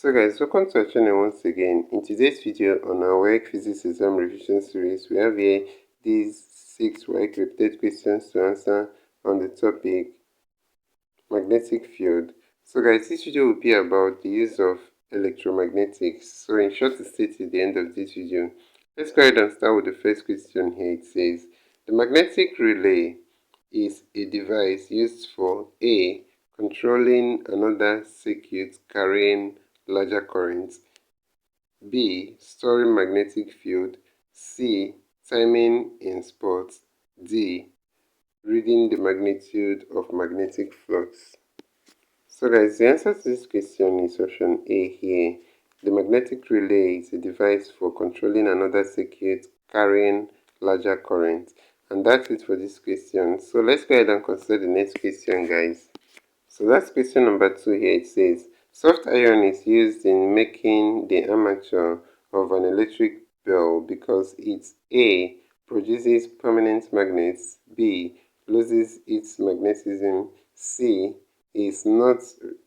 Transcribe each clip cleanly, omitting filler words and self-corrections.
So guys, welcome to our channel once again. In today's video on our WAEC Physics Exam Revision Series, we have here these 6 WAEC repeated questions to answer on the topic magnetic field. So guys, this video will be about the use of electromagnetics. So in short to state at the end of this video, let's go ahead and start with the first question here. It says, the magnetic relay is a device used for A. Controlling another circuit carrying larger currents, B. Storing magnetic field, C. Timing in sports, D. Reading the magnitude of magnetic flux. So guys, the answer to this question is option A here. The magnetic relay is a device for controlling another circuit carrying larger current. And that's it for this question. So let's go ahead and consider the next question, guys. So that's question number 2 here. It says, soft iron is used in making the armature of an electric bell because it A. produces permanent magnets, B. loses its magnetism, C. is not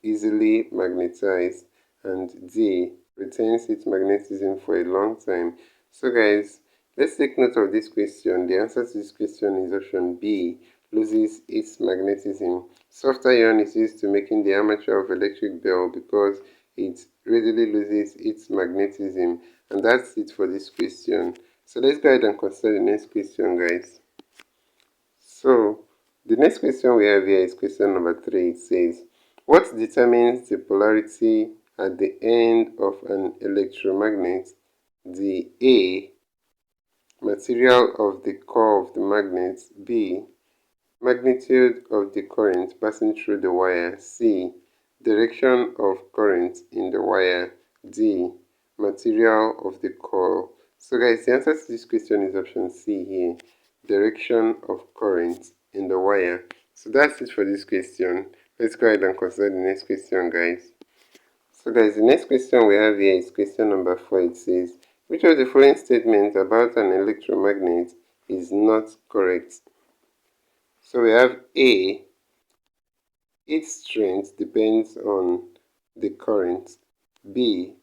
easily magnetized, and D. retains its magnetism for a long time. So guys, let's take note of this question. The answer to this question is option B. Loses its magnetism. Soft iron is used to making the armature of electric bell because it readily loses its magnetism. And that's it for this question. So let's go ahead and consider the next question, guys. So the next question we have here is question number 3. It says, what determines the polarity at the end of an electromagnet? The A. Material of the core of the magnet, B. magnitude of the current passing through the wire, C. direction of current in the wire, D. material of the core. So guys, the answer to this question is option C here, direction of current in the wire. So that's it for this question. Let's go ahead and consider the next question, guys. So guys, the next question we have here is question number 4. It says, which of the following statements about an electromagnet is not correct? So we have A. Its strength depends on the current. B.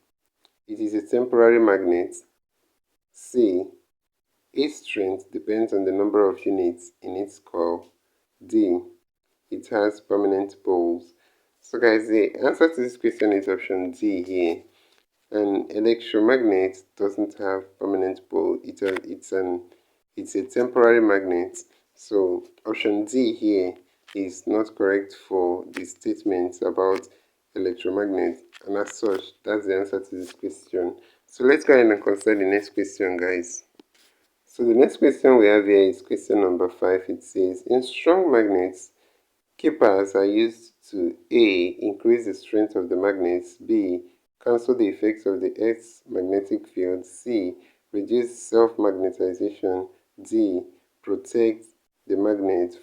It is a temporary magnet. C. Its strength depends on the number of units in its coil. D. It has permanent poles. So guys, the answer to this question is option D here. An electromagnet doesn't have permanent pole. It's a temporary magnet. So option D here is not correct for the statements about electromagnets, and as such, that's the answer to this question. So let's go ahead and consider the next question, guys. So the next question we have here is question number 5. It says, in strong magnets, keepers are used to A. increase the strength of the magnets, B. cancel the effects of the Earth's magnetic field, C. reduce self-magnetization, D. protect the magnet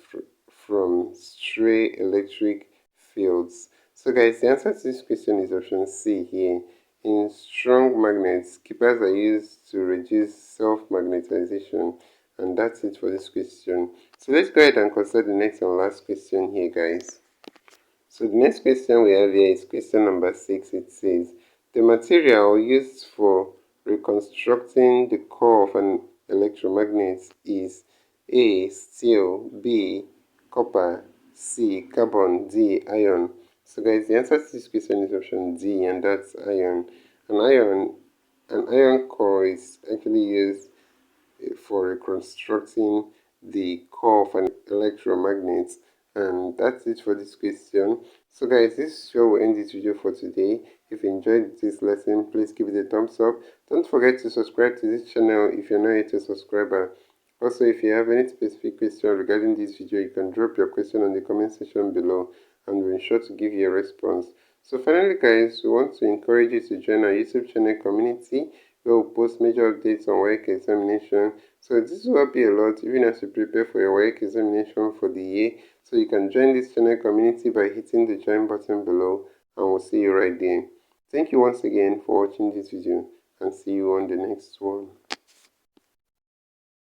from stray electric fields. So guys, the answer to this question is option C here. In strong magnets, keepers are used to reduce self-magnetization. And that's it for this question. So let's go ahead and consider the next and last question here, guys. So the next question we have here is question number 6. It says, the material used for reconstructing the core of an electromagnet is A. steel, B. copper, C. carbon, D. iron. So guys, the answer to this question is option D, and that's iron. An iron core is actually used for reconstructing the core of an electromagnet. And that's it for this question. So guys, this show will end this video for today. If you enjoyed this lesson, please give it a thumbs up. Don't forget to subscribe to this channel if you're not yet a subscriber. Also, if you have any specific question regarding this video, you can drop your question on the comment section below and we'll ensure to give you a response. So finally guys, we want to encourage you to join our YouTube channel community where we'll post major updates on WAEC examination. So this will help you a lot even as you prepare for your WAEC examination for the year. So you can join this channel community by hitting the join button below, and we'll see you right there. Thank you once again for watching this video, and see you on the next one.